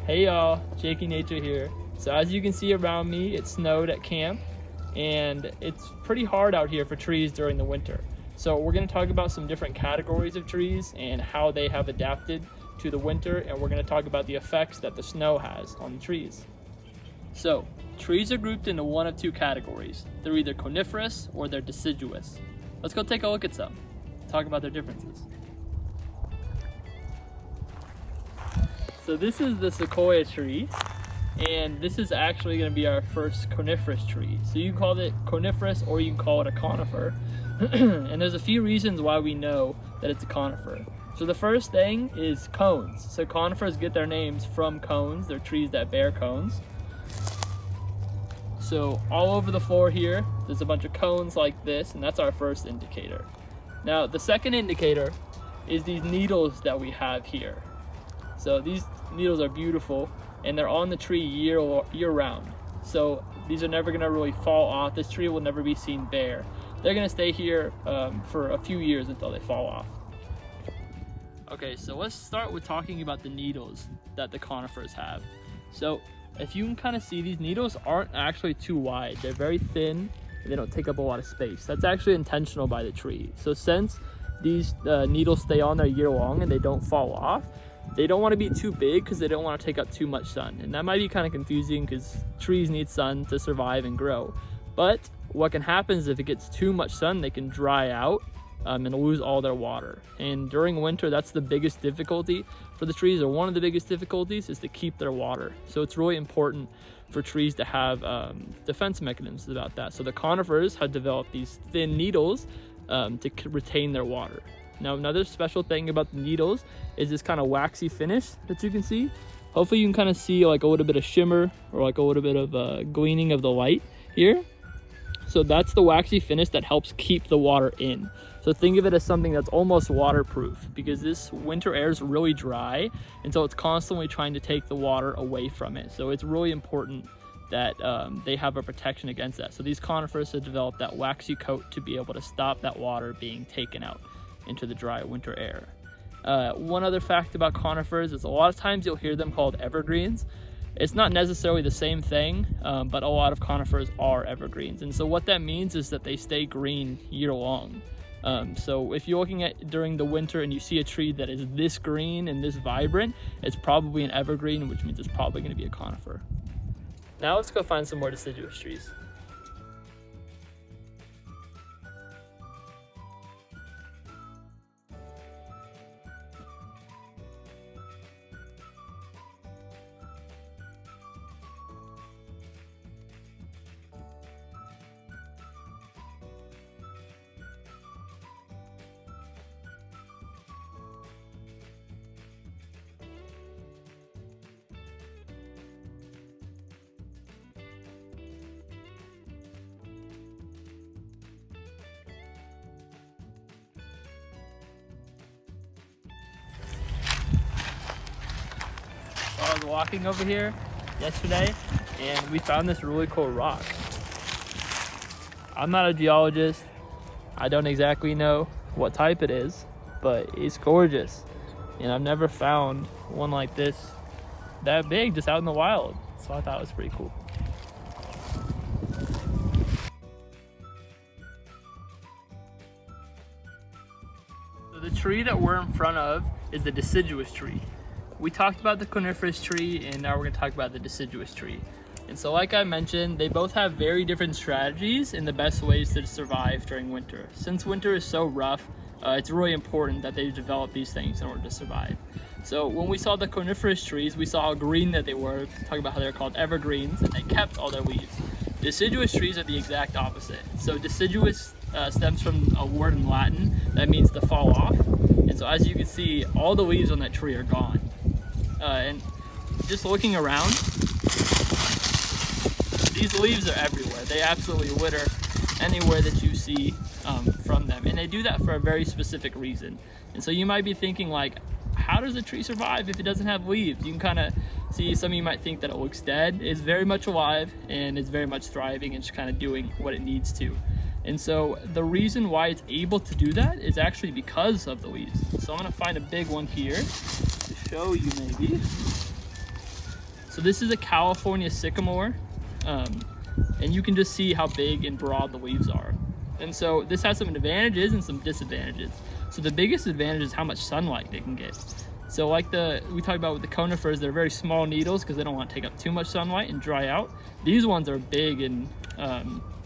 Hey y'all, Jakey Nature here. So as you can see around me, it snowed at camp and it's pretty hard out here for trees during the winter. So we're going to talk about some different categories of trees and how they have adapted to the winter, and we're going to talk about the effects that the snow has on the trees. So trees are grouped into one of two categories. They're either coniferous or they're deciduous. Let's go take a look at some, talk about their differences. So this is the sequoia tree, and this is actually going to be our first coniferous tree. So you can call it coniferous or you can call it a conifer. And there's a few reasons why we know that it's a conifer. So the first thing is cones. So conifers get their names from cones. They're trees that bear cones. So all over the floor here, there's a bunch of cones like this, and that's our first indicator. Now the second indicator is these needles that we have here. So these needles are beautiful and they're on the tree year round. So these are never gonna really fall off. This tree will never be seen bare. They're gonna stay here for a few years until they fall off. Okay, so let's start with talking about the needles that the conifers have. So if you can kind of see, these needles aren't actually too wide. They're very thin and they don't take up a lot of space. That's actually intentional by the tree. So since these needles stay on there year long and they don't fall off, they don't want to be too big because they don't want to take up too much sun. And that might be kind of confusing because trees need sun to survive and grow. But what can happen is if it gets too much sun, they can dry out and lose all their water. And during winter, that's the biggest difficulty for the trees, or one of the biggest difficulties, is to keep their water. So it's really important for trees to have defense mechanisms about that. So the conifers have developed these thin needles to retain their water. Now another special thing about the needles is this kind of waxy finish that you can see. Hopefully you can kind of see like a little bit of shimmer or like a little bit of gleaning of the light here. So that's the waxy finish that helps keep the water in. So think of it as something that's almost waterproof, because this winter air is really dry, and so it's constantly trying to take the water away from it. So it's really important that they have a protection against that. So these conifers have developed that waxy coat to be able to stop that water being taken out into the dry winter air. One other fact about conifers is a lot of times you'll hear them called evergreens. It's not necessarily the same thing, but a lot of conifers are evergreens. And so what that means is that they stay green year long. So if you're looking at during the winter and you see a tree that is this green and this vibrant, it's probably an evergreen, which means it's probably going to be a conifer. Now let's go find some more deciduous trees. I was walking over here yesterday and we found this really cool rock. I'm not a geologist. I don't exactly know what type it is, but it's gorgeous. And I've never found one like this that big just out in the wild. So I thought it was pretty cool. So the tree that we're in front of is the deciduous tree. We talked about the coniferous tree, and now we're going to talk about the deciduous tree. And so like I mentioned, they both have very different strategies and the best ways to survive during winter. Since winter is so rough, it's really important that they develop these things in order to survive. So when we saw the coniferous trees, we saw how green that they were, talking about how they're called evergreens, and they kept all their leaves. Deciduous trees are the exact opposite. So deciduous stems from a word in Latin that means to fall off. And so as you can see, all the leaves on that tree are gone. And just looking around, these leaves are everywhere. They absolutely litter anywhere that you see from them. And they do that for a very specific reason. And so you might be thinking like, how does a tree survive if it doesn't have leaves? You can kind of see, some of you might think that it looks dead. It's very much alive and it's very much thriving and just kind of doing what it needs to. And so the reason why it's able to do that is actually because of the leaves. So I'm gonna find a big one here to show you maybe. So this is a California sycamore, and you can just see how big and broad the leaves are. And so this has some advantages and some disadvantages. So the biggest advantage is how much sunlight they can get. So like we talked about with the conifers, they're very small needles because they don't want to take up too much sunlight and dry out. These ones are big and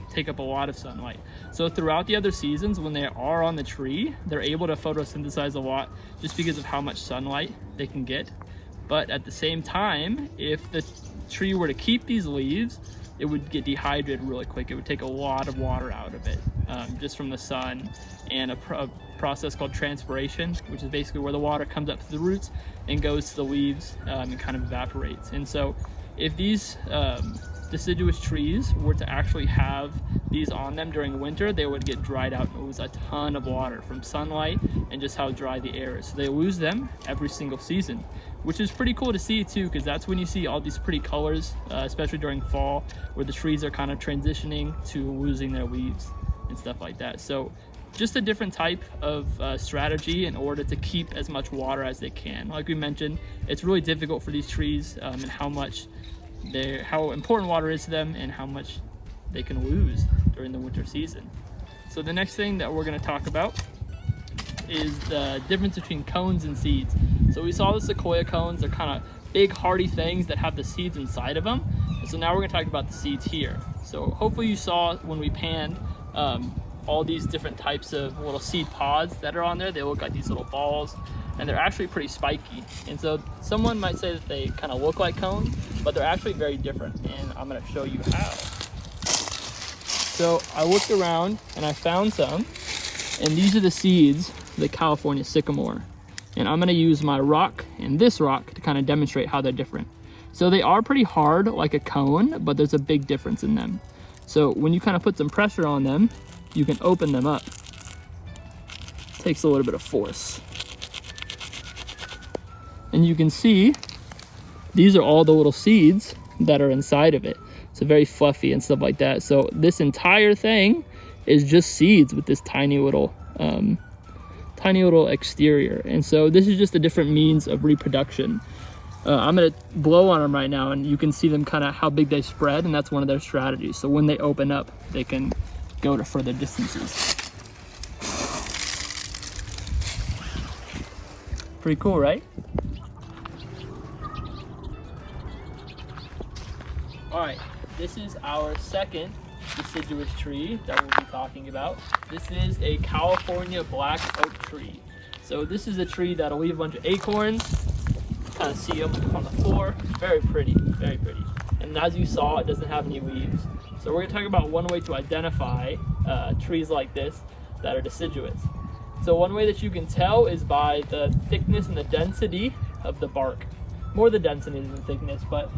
take up a lot of sunlight. So throughout the other seasons, when they are on the tree, they're able to photosynthesize a lot just because of how much sunlight they can get. But at the same time, if the tree were to keep these leaves, it would get dehydrated really quick. It would take a lot of water out of it, just from the sun, and a process called transpiration, which is basically where the water comes up to the roots and goes to the leaves and kind of evaporates. And so if these deciduous trees were to actually have these on them during winter, they would get dried out and lose a ton of water from sunlight and just how dry the air is. So they lose them every single season, which is pretty cool to see too, because that's when you see all these pretty colors, especially during fall, where the trees are kind of transitioning to losing their leaves and stuff like that. So just a different type of strategy in order to keep as much water as they can. Like we mentioned, it's really difficult for these trees and how important water is to them and how much they can lose during the winter season. So the next thing that we're going to talk about is the difference between cones and seeds. So we saw the sequoia cones, they're kind of big hardy things that have the seeds inside of them. And so now we're going to talk about the seeds here. So hopefully you saw when we panned all these different types of little seed pods that are on there. They look like these little balls, and they're actually pretty spiky. And so someone might say that they kind of look like cones, but they're actually very different, and I'm going to show you how. So I looked around and I found some, and these are the seeds of the California sycamore. And I'm going to use my rock and this rock to kind of demonstrate how they're different. So they are pretty hard like a cone, but there's a big difference in them. So when you kind of put some pressure on them, you can open them up. It takes a little bit of force. And you can see these are all the little seeds that are inside of it. So very fluffy and stuff like that. So this entire thing is just seeds with this tiny little exterior. And so this is just a different means of reproduction. I'm gonna blow on them right now, and you can see them kind of how big they spread, and that's one of their strategies. So when they open up, they can go to further distances. Pretty cool, right? All right, this is our second deciduous tree that we'll be talking about. This is a California black oak tree. So this is a tree that'll leave a bunch of acorns. Kind of see them on the floor. Very pretty, very pretty. And as you saw, it doesn't have any leaves. So we're gonna talk about one way to identify trees like this that are deciduous. So one way that you can tell is by the thickness and the density of the bark. More the density than the thickness, but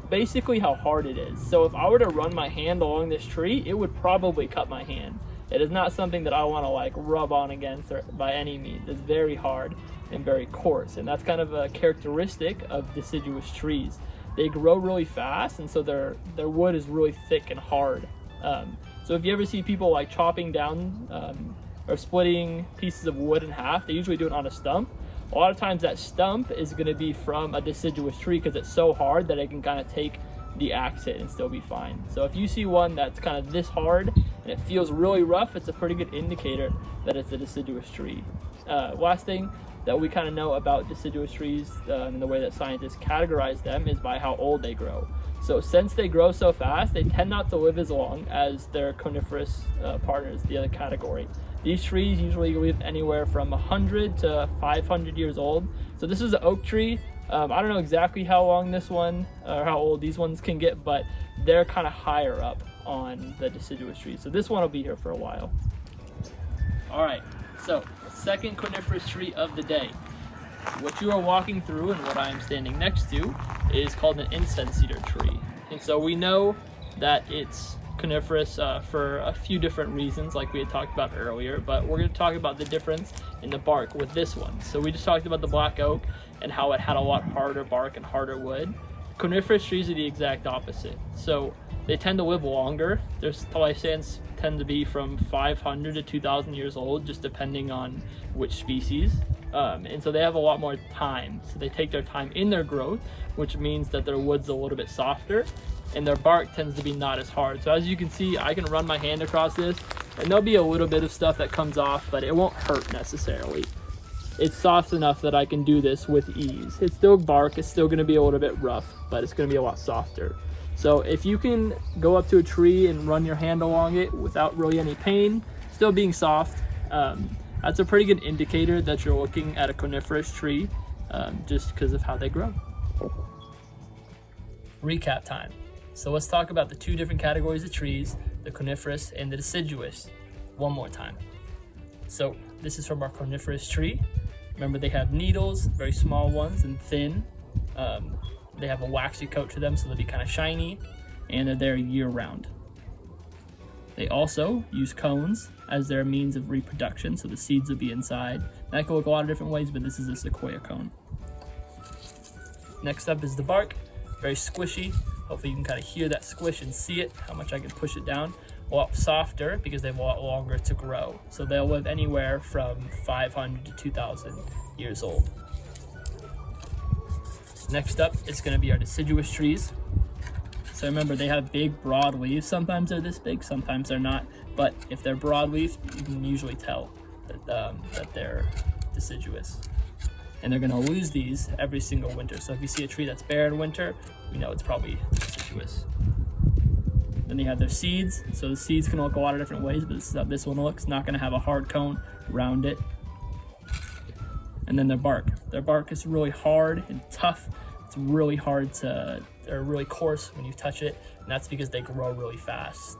basically how hard it is. So if I were to run my hand along this tree, it would probably cut my hand. It is not something that I want to like rub on against or by any means. It's very hard and very coarse, and that's kind of a characteristic of deciduous trees. They grow really fast, and so their wood is really thick and hard. So if you ever see people like chopping down or splitting pieces of wood in half, they usually do it on a stump. A lot of times that stump is going to be from a deciduous tree because it's so hard that it can kind of take the axe hit and still be fine. So if you see one that's kind of this hard and it feels really rough, it's a pretty good indicator that it's a deciduous tree. Last thing that we kind of know about deciduous trees and the way that scientists categorize them is by how old they grow. So since they grow so fast, they tend not to live as long as their coniferous partners, the other category. These trees usually live anywhere from 100 to 500 years old. So this is an oak tree. I don't know exactly how long this one or how old these ones can get, but they're kind of higher up on the deciduous trees. So this one will be here for a while. All right, so second coniferous tree of the day. What you are walking through and what I am standing next to is called an incense cedar tree. And so we know that it's coniferous for a few different reasons, like we had talked about earlier, but we're going to talk about the difference in the bark with this one. So we just talked about the black oak and how it had a lot harder bark and harder wood. Coniferous trees are the exact opposite. So they tend to live longer. Their lifespans tend to be from 500 to 2,000 years old, just depending on which species. And so they have a lot more time. So they take their time in their growth, which means that their wood's a little bit softer and their bark tends to be not as hard. So as you can see, I can run my hand across this and there'll be a little bit of stuff that comes off, but it won't hurt necessarily. It's soft enough that I can do this with ease. It's still bark, it's still gonna be a little bit rough, but it's gonna be a lot softer. So if you can go up to a tree and run your hand along it without really any pain, still being soft, that's a pretty good indicator that you're looking at a coniferous tree, just because of how they grow. Recap time. So let's talk about the two different categories of trees, the coniferous and the deciduous, one more time. So this is from our coniferous tree. Remember, they have needles, very small ones and thin. They have a waxy coat to them, so they'll be kind of shiny, and they're there year round. They also use cones as their means of reproduction, so the seeds will be inside. That can look a lot of different ways, but this is a sequoia cone. Next up is the bark, very squishy. Hopefully you can kind of hear that squish and see it, how much I can push it down. A lot softer because they have a lot longer to grow. So they'll live anywhere from 500 to 2,000 years old. Next up is going to be our deciduous trees. So remember, they have big broad leaves. Sometimes they're this big, sometimes they're not. But if they're broadleaf, you can usually tell that they're deciduous. And they're going to lose these every single winter. So if you see a tree that's bare in winter, we know it's probably deciduous. Then they have their seeds. So the seeds can look a lot of different ways, but this is how this one looks. Not going to have a hard cone around it. And then their bark. Their bark is really hard and tough. It's really hard to, they're really coarse when you touch it, and that's because they grow really fast.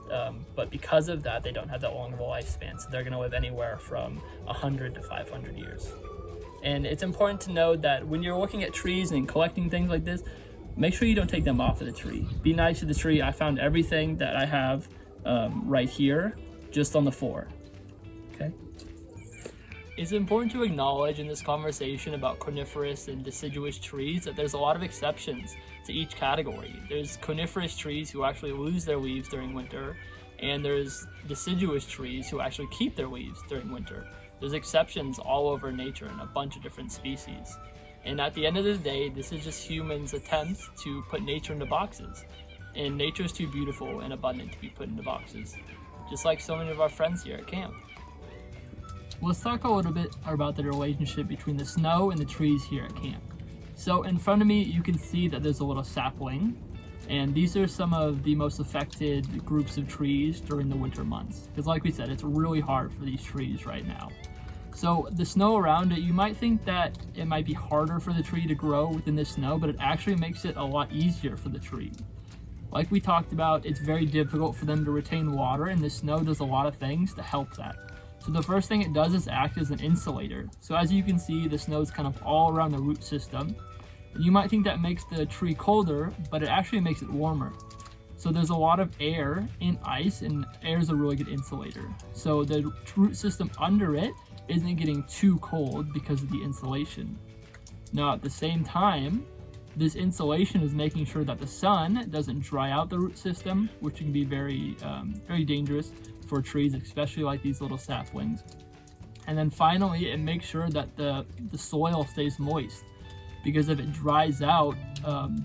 But because of that, they don't have that long of a lifespan, so they're going to live anywhere from 100 to 500 years. And it's important to know that when you're looking at trees and collecting things like this, make sure you don't take them off of the tree. Be nice to the tree. I found everything that I have right here, just on the floor. Okay. It's important to acknowledge in this conversation about coniferous and deciduous trees that there's a lot of exceptions to each category. There's coniferous trees who actually lose their leaves during winter, and there's deciduous trees who actually keep their leaves during winter. There's exceptions all over nature in a bunch of different species. And at the end of the day, this is just humans' attempt to put nature into boxes. And nature is too beautiful and abundant to be put into boxes, just like so many of our friends here at camp. Let's talk a little bit about the relationship between the snow and the trees here at camp. So in front of me, you can see that there's a little sapling, and these are some of the most affected groups of trees during the winter months. Because like we said, it's really hard for these trees right now. So the snow around it, you might think that it might be harder for the tree to grow within the snow, but it actually makes it a lot easier for the tree. Like we talked about, it's very difficult for them to retain water, and the snow does a lot of things to help that. So the first thing it does is act as an insulator. So as you can see, the snow is kind of all around the root system. You might think that makes the tree colder, but it actually makes it warmer. So there's a lot of air in ice, and air is a really good insulator. So the root system under it isn't getting too cold because of the insulation. Now at the same time, this insulation is making sure that the sun doesn't dry out the root system, which can be very dangerous for trees, especially like these little saplings. And then finally, it makes sure that the soil stays moist, because if it dries out,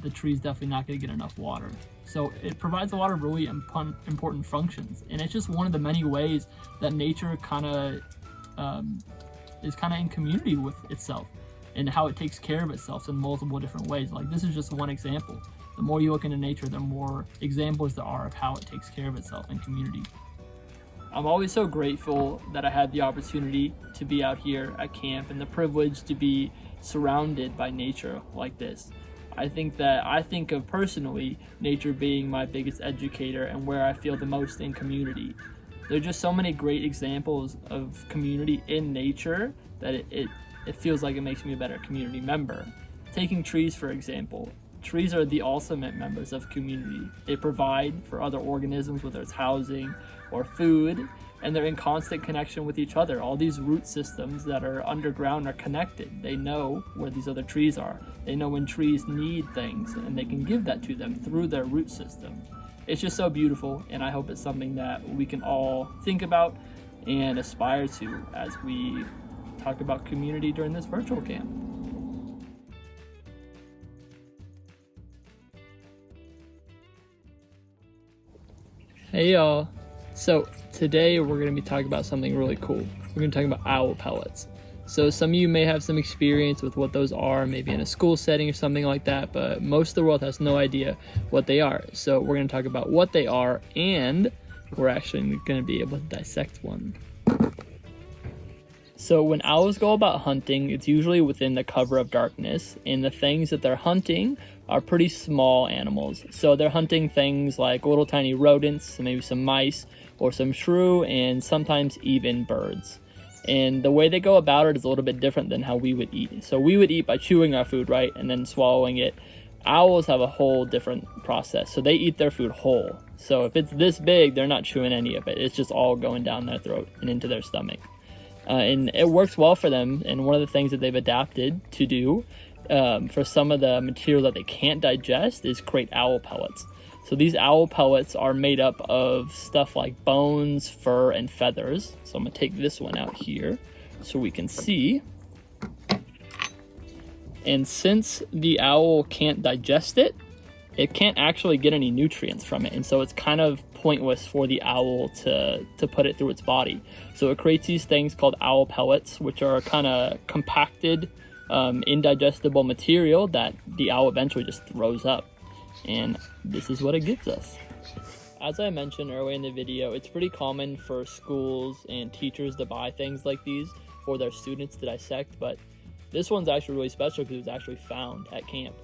the tree's definitely not going to get enough water. So it provides a lot of really important functions, and it's just one of the many ways that nature is kind of in community with itself, and how it takes care of itself in multiple different ways. Like this is just one example. The more you look into nature, the more examples there are of how it takes care of itself in community. I'm always so grateful that I had the opportunity to be out here at camp and the privilege to be surrounded by nature like this. I think of personally nature being my biggest educator and where I feel the most in community. There are just so many great examples of community in nature that it feels like it makes me a better community member. Taking trees, for example. Trees are the ultimate members of community. They provide for other organisms, whether it's housing or food, and they're in constant connection with each other. All these root systems that are underground are connected. They know where these other trees are. They know when trees need things, and they can give that to them through their root system. It's just so beautiful, and I hope it's something that we can all think about and aspire to as we talk about community during this virtual camp. Hey y'all. So today we're going to be talking about something really cool. We're going to talk about owl pellets. So some of you may have some experience with what those are, maybe in a school setting or something like that, but most of the world has no idea what they are. So we're going to talk about what they are, and we're actually going to be able to dissect one. So when owls go about hunting, it's usually within the cover of darkness, and the things that they're hunting are pretty small animals. So they're hunting things like little tiny rodents, maybe some mice or some shrew, and sometimes even birds. And the way they go about it is a little bit different than how we would eat. So we would eat by chewing our food, right, and then swallowing it. Owls have a whole different process. So they eat their food whole. So if it's this big, they're not chewing any of it. It's just all going down their throat and into their stomach. And it works well for them. And one of the things that they've adapted to do for some of the material that they can't digest is create owl pellets. So these owl pellets are made up of stuff like bones, fur, and feathers. So I'm gonna take this one out here so we can see. And since the owl can't digest it, it can't actually get any nutrients from it. And so it's kind of pointless for the owl to put it through its body. So it creates these things called owl pellets, which are kind of compacted, indigestible material that the owl eventually just throws up. And this is what it gives us. As I mentioned earlier in the video, it's pretty common for schools and teachers to buy things like these for their students to dissect, but this one's actually really special because it was actually found at camp.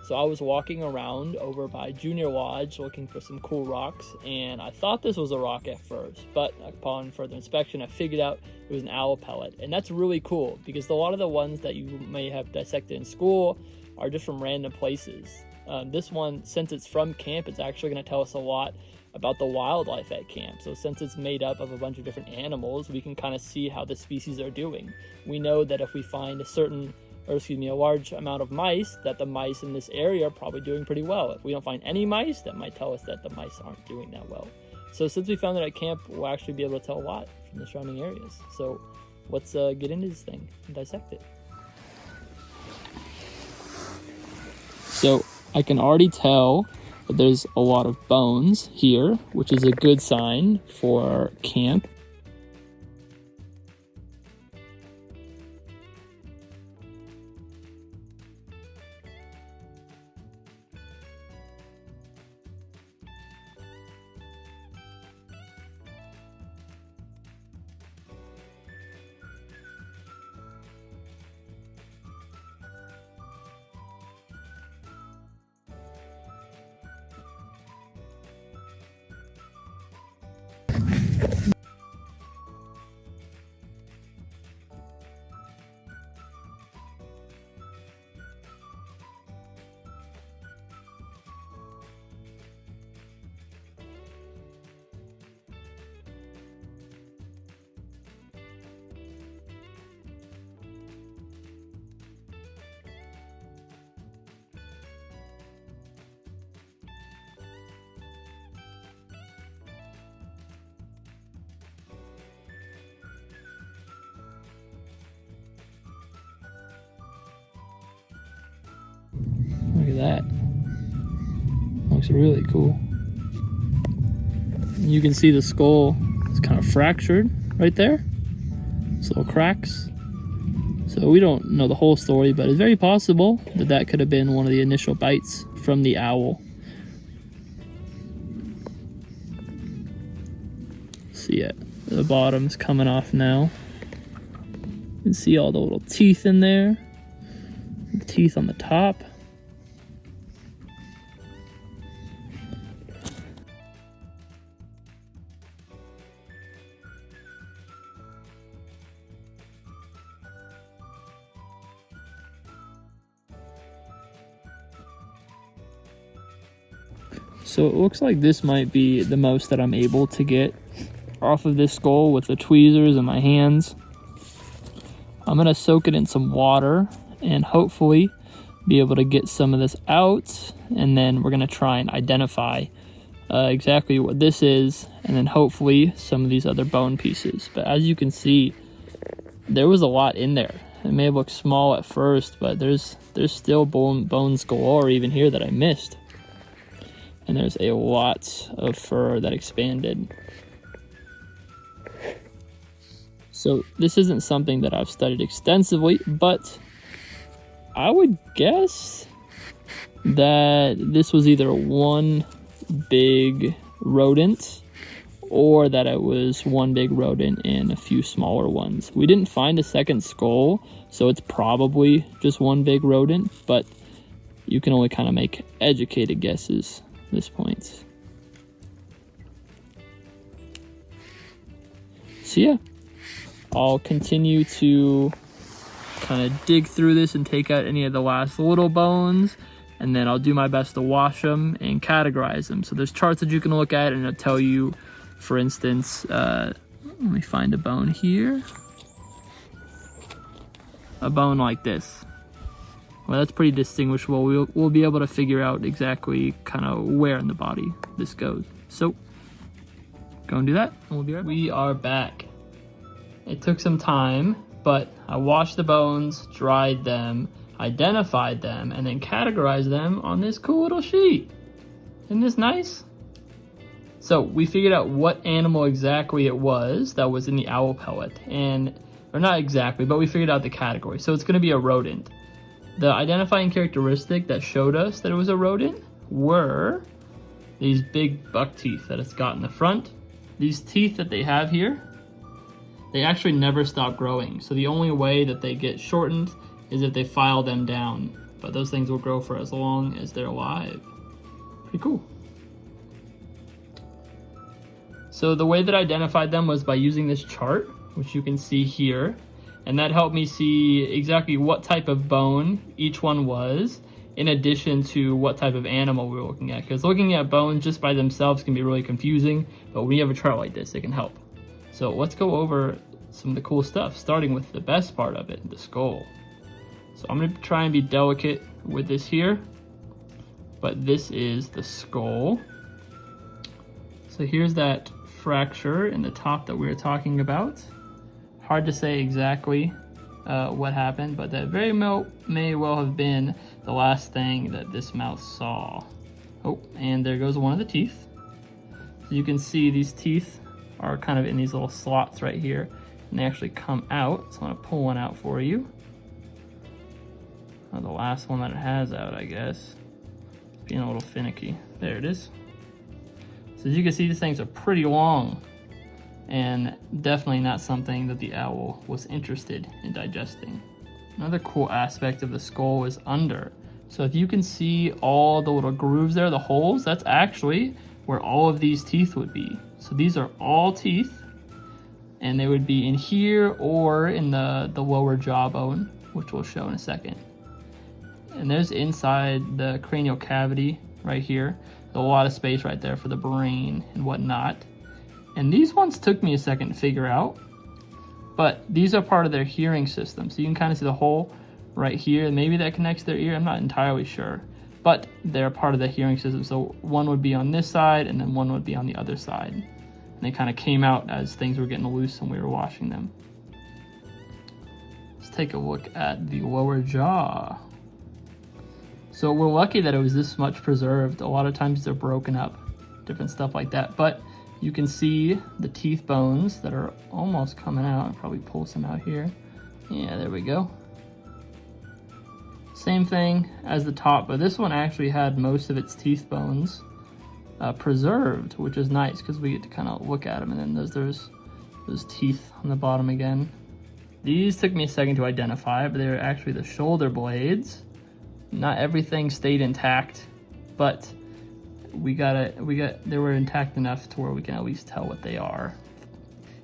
So I was walking around over by Junior Lodge looking for some cool rocks, and I thought this was a rock at first, but upon further inspection I figured out it was an owl pellet. And that's really cool because a lot of the ones that you may have dissected in school are just from random places. This one, since it's from camp, it's actually going to tell us a lot about the wildlife at camp. So since it's made up of a bunch of different animals, we can kind of see how the species are doing. We know that if we find a large amount of mice, that the mice in this area are probably doing pretty well. If we don't find any mice, that might tell us that the mice aren't doing that well. So since we found it at camp, we'll actually be able to tell a lot from the surrounding areas. So let's get into this thing and dissect it. So I can already tell that there's a lot of bones here, which is a good sign for camp. Look at that. Looks really cool. You can see the skull is kind of fractured right there. It's little cracks. So we don't know the whole story, but it's very possible that that could have been one of the initial bites from the owl. See it. The bottom's coming off now. You can see all the little teeth in there. The teeth on the top. So it looks like this might be the most that I'm able to get off of this skull with the tweezers in my hands. I'm gonna soak it in some water and hopefully be able to get some of this out, and then we're gonna try and identify exactly what this is, and then hopefully some of these other bone pieces. But as you can see, there was a lot in there. It may have looked small at first, but there's still bones galore even here that I missed. And there's a lot of fur that expanded. So this isn't something that I've studied extensively, but I would guess that this was either one big rodent or that it was one big rodent and a few smaller ones. We didn't find a second skull, so it's probably just one big rodent, but you can only kind of make educated guesses at this point. So yeah, I'll continue to kind of dig through this and take out any of the last little bones, and then I'll do my best to wash them and categorize them. So there's charts that you can look at, and it'll tell you, for instance, let me find a bone here. A bone like this. Well, that's pretty distinguishable. We'll be able to figure out exactly kind of where in the body this goes. So, go and do that, and we'll be right back. We are back. It took some time, but I washed the bones, dried them, identified them, and then categorized them on this cool little sheet. Isn't this nice? So we figured out what animal exactly it was that was in the owl pellet, or not exactly, but we figured out the category. So it's gonna be a rodent. The identifying characteristic that showed us that it was a rodent were these big buck teeth that it's got in the front. These teeth that they have here, they actually never stop growing. So the only way that they get shortened is if they file them down, but those things will grow for as long as they're alive. Pretty cool. So the way that I identified them was by using this chart, which you can see here, and that helped me see exactly what type of bone each one was, in addition to what type of animal we were looking at. Because looking at bones just by themselves can be really confusing, but when you have a chart like this, it can help. So let's go over some of the cool stuff, starting with the best part of it, the skull. So I'm gonna try and be delicate with this here, but this is the skull. So here's that fracture in the top that we were talking about. Hard to say exactly what happened, but that very may well have been the last thing that this mouse saw. Oh, and there goes one of the teeth. So you can see these teeth are kind of in these little slots right here, and they actually come out. So I'm gonna pull one out for you. The last one that it has out, I guess. Being a little finicky. There it is. So as you can see, these things are pretty long, and definitely not something that the owl was interested in digesting. Another cool aspect of the skull is under. So if you can see all the little grooves there, the holes, that's actually where all of these teeth would be. So these are all teeth, and they would be in here or in the lower jawbone, which we'll show in a second. And there's inside the cranial cavity right here. There's a lot of space right there for the brain and whatnot. And these ones took me a second to figure out, but these are part of their hearing system. So you can kind of see the hole right here. Maybe that connects their ear, I'm not entirely sure, but they're part of the hearing system. So one would be on this side and then one would be on the other side. And they kind of came out as things were getting loose when we were washing them. Let's take a look at the lower jaw. So we're lucky that it was this much preserved. A lot of times they're broken up, different stuff like that. But you can see the teeth bones that are almost coming out. I'll probably pull some out here. Yeah, there we go. Same thing as the top, but this one actually had most of its teeth bones preserved, which is nice because we get to kind of look at them. And then there's those teeth on the bottom again. These took me a second to identify, but they're actually the shoulder blades. Not everything stayed intact, but they were intact enough to where we can at least tell what they are.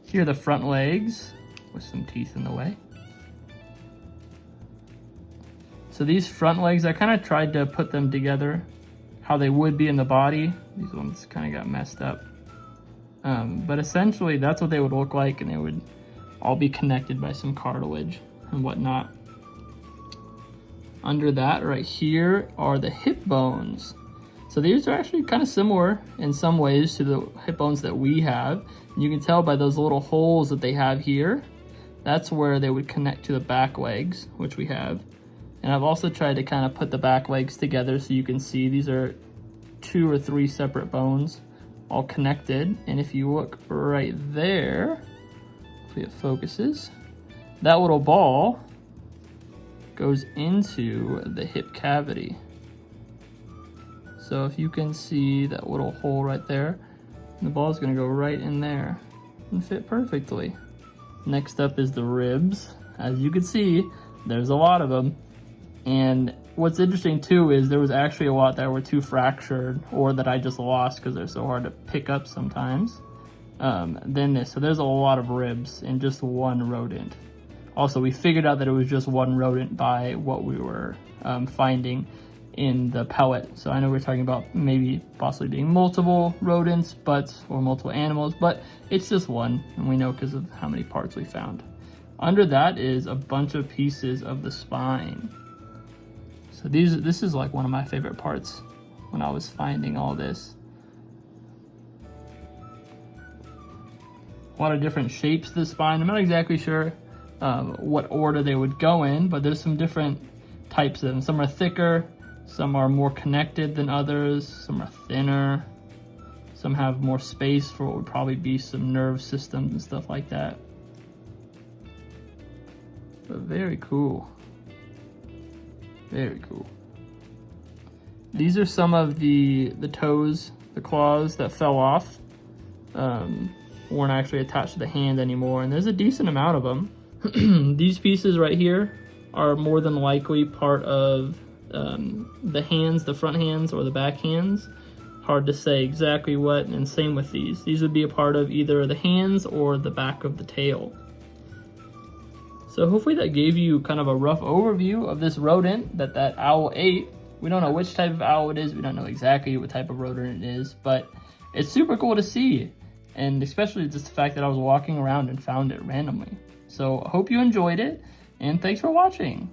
Here are the front legs with some teeth in the way. So these front legs, I kind of tried to put them together how they would be in the body. These ones kind of got messed up. But essentially that's what they would look like, and they would all be connected by some cartilage and whatnot. Under that right here are the hip bones. So these are actually kind of similar in some ways to the hip bones that we have. And you can tell by those little holes that they have here that's where they would connect to the back legs, which we have. And I've also tried to kind of put the back legs together so you can see these are 2 or 3 separate bones all connected. And if you look right there, hopefully it focuses, that little ball goes into the hip cavity. So if you can see that little hole right there, the ball is going to go right in there and fit perfectly. Next up is the ribs. As you can see, there's a lot of them. And what's interesting too is there was actually a lot that were too fractured or that I just lost because they're so hard to pick up sometimes. Then this, so there's a lot of ribs in just one rodent. Also, we figured out that it was just one rodent by what we were finding in the pellet. So I know we're talking about maybe possibly being multiple rodents, or multiple animals, but it's just one, and we know because of how many parts we found. Under that is a bunch of pieces of the spine. So this is like one of my favorite parts when I was finding all this. A lot of different shapes to the spine. I'm not exactly sure what order they would go in, but there's some different types of them. Some are thicker, some are more connected than others, some are thinner, some have more space for what would probably be some nerve systems and stuff like that. But very cool. Very cool. These are some of the toes, the claws that fell off. Weren't actually attached to the hand anymore, and there's a decent amount of them. These pieces right here are more than likely part of the hands, the front hands or the back hands. Hard to say exactly what, and same with these. These would be a part of either the hands or the back of the tail. So hopefully that gave you kind of a rough overview of this rodent that owl ate. We don't know which type of owl it is. We don't know exactly what type of rodent it is, but it's super cool to see. And especially just the fact that I was walking around and found it randomly. So I hope you enjoyed it, and thanks for watching.